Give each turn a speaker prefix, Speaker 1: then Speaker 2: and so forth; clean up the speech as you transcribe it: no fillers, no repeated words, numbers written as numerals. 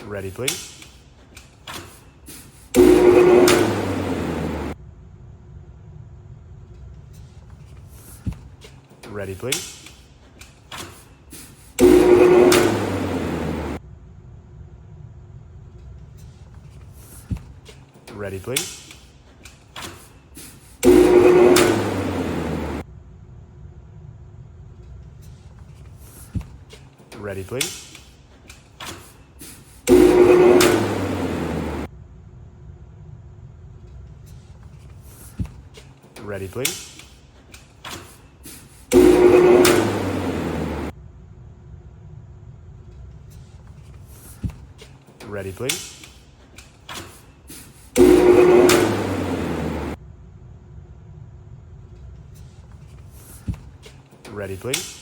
Speaker 1: Ready, please. Ready, please. Ready, please. Ready, please. Ready, please. Ready, please. Ready, please.